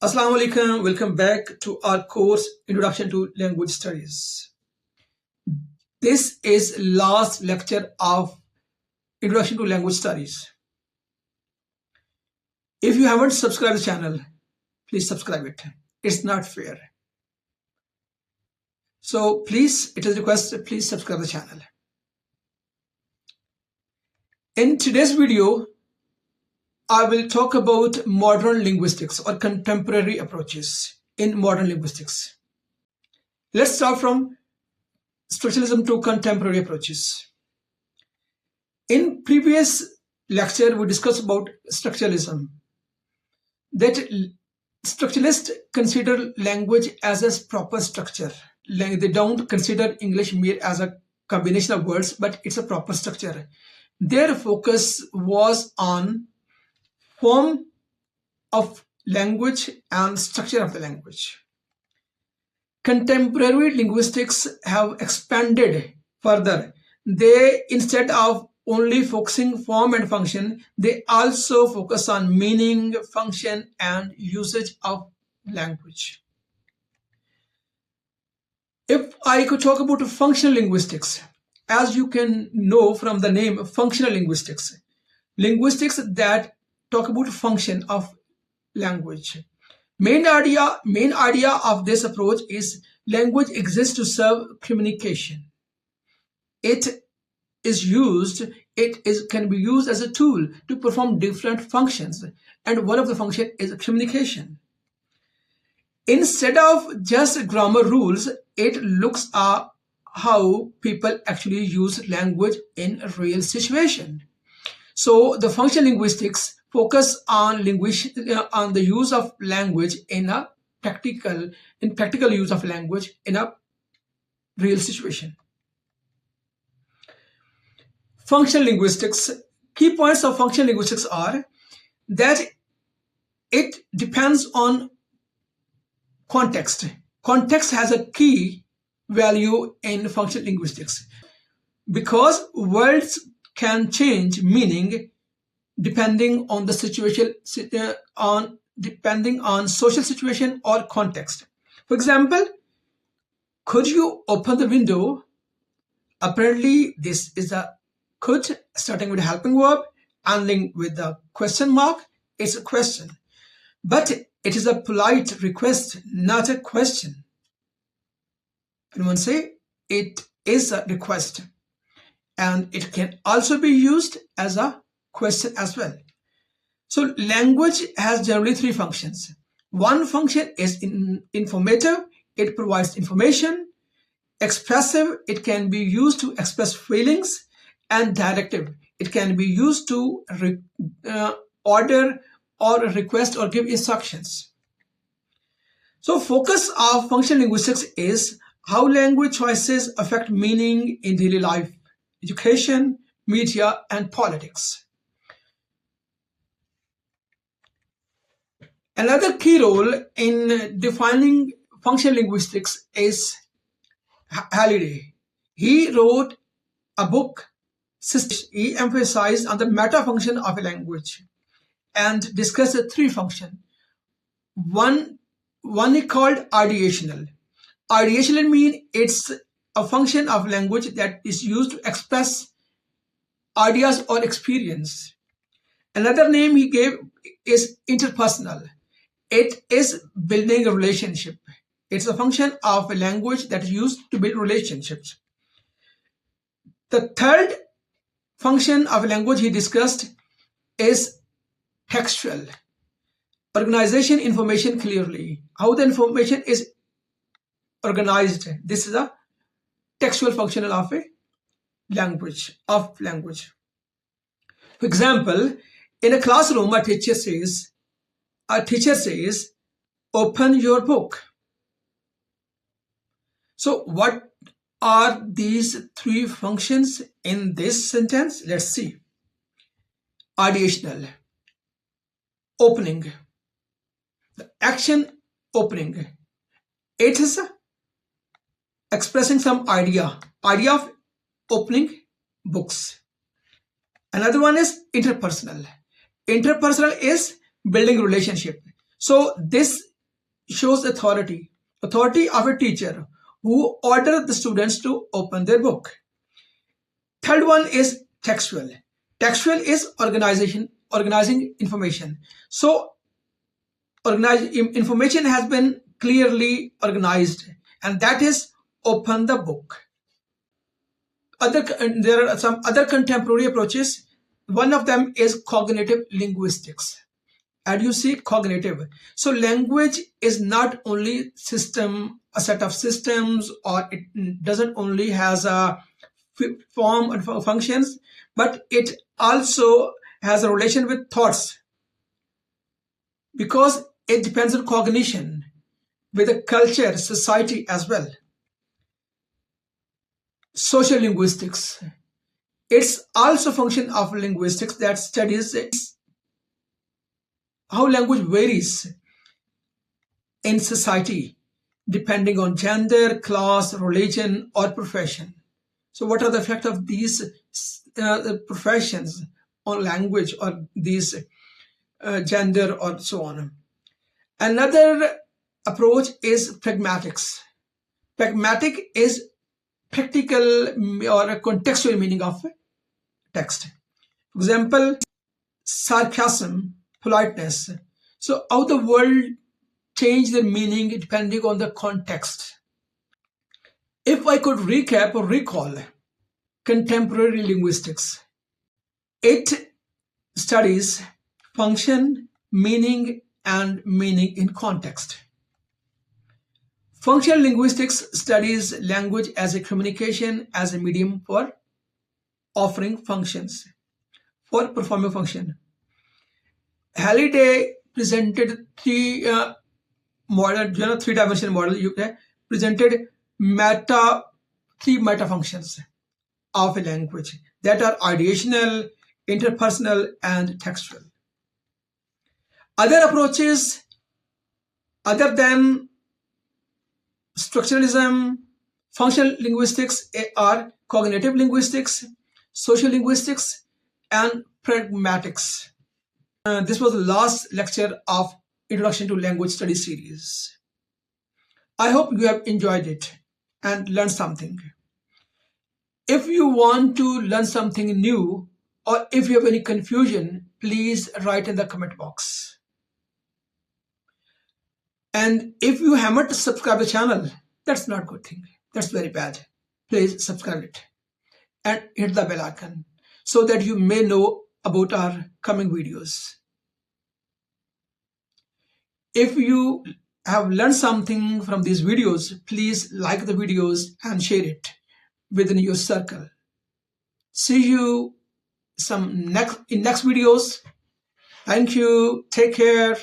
Assalamu alaikum, welcome back to our course Introduction to Language Studies. This is last lecture of Introduction to Language Studies. If you haven't subscribed the channel, please subscribe it. It's not fair. So please, it is a request, please subscribe the channel. In today's video, I will talk about modern linguistics or contemporary approaches in modern linguistics. Let's start from structuralism to contemporary approaches. In previous lecture, we discussed about structuralism. That structuralists consider language as a proper structure. They don't consider English mere as a combination of words, but it's a proper structure. Their focus was on form of language and structure of the language. Contemporary linguistics have expanded further. They, instead of only focusing form and function, they also focus on meaning, function, and usage of language. If I could talk about functional linguistics, as you can know from the name functional linguistics, linguistics that talk about function of language. Main idea of this approach is language exists to serve communication. It can be used as a tool to perform different functions, and one of the functions is communication. Instead of just grammar rules, it looks at how people actually use language in a real situation. So the functional linguistics focus on the use of language in practical use of language in a real situation. Functional linguistics, key points of functional linguistics are that it depends on context. Context has a key value in functional linguistics because words can change meaning depending on the situation, depending on social situation or context. For example, could you open the window? Apparently, this is a could starting with a helping verb, ending with a question mark. It's a question, but it is a polite request, not a question. Anyone say it is a request, and it can also be used as a question as well. So language has generally three functions. One function is informative, it provides information. Expressive, it can be used to express feelings. And directive, it can be used to order or request or give instructions. So focus of functional linguistics is how language choices affect meaning in daily life, education, media, and politics. Another key role in defining functional linguistics is Halliday. He wrote a book. He emphasized on the meta function of a language and discussed the three functions. One he called ideational. Ideational means it's a function of language that is used to express ideas or experience. Another name he gave is interpersonal. It is building a relationship. It's a function of a language that is used to build relationships. The third function of language he discussed is textual. Organization information clearly. How the information is organized. This is a textual function of a language. For example, in a classroom, a teacher says, open your book. So what are these three functions in this sentence? Let's see. Ideational, opening, the action opening. It is expressing some idea of opening books. Another one is interpersonal. Interpersonal is building relationship. So this shows authority of a teacher who orders the students to open their book. Third one is textual. Textual is organizing information. So information has been clearly organized, and that is open the book. There are some other contemporary approaches. One of them is cognitive linguistics. And you see cognitive. So language is not only a set of systems, or it doesn't only has a form and functions, but it also has a relation with thoughts, because it depends on cognition with a culture, society as well. Sociolinguistics. It's also a function of linguistics that studies how language varies in society depending on gender, class, religion, or profession. So what are the effects of these professions on language, or these gender, or so on? Another approach is pragmatics. Pragmatic is practical or a contextual meaning of text. For example, sarcasm, politeness. So how the world change their meaning depending on the context. If I could recap or recall contemporary linguistics, it studies function, meaning, and meaning in context. Functional linguistics studies language as a communication, as a medium for offering functions, for performing function. Halliday presented three-dimensional model. Presented three meta functions of a language that are ideational, interpersonal, and textual. Other approaches other than structuralism, functional linguistics are cognitive linguistics, sociolinguistics, and pragmatics. This was the last lecture of Introduction to Language Studies series. I hope you have enjoyed it and learned something. If you want to learn something new, or if you have any confusion, please write in the comment box. And if you haven't subscribed the channel, that's not a good thing. That's very bad. Please subscribe it and hit the bell icon so that you may know about our coming videos. If you have learned something from these videos, please like the videos and share it within your circle. See you in next videos. Thank you. Take care.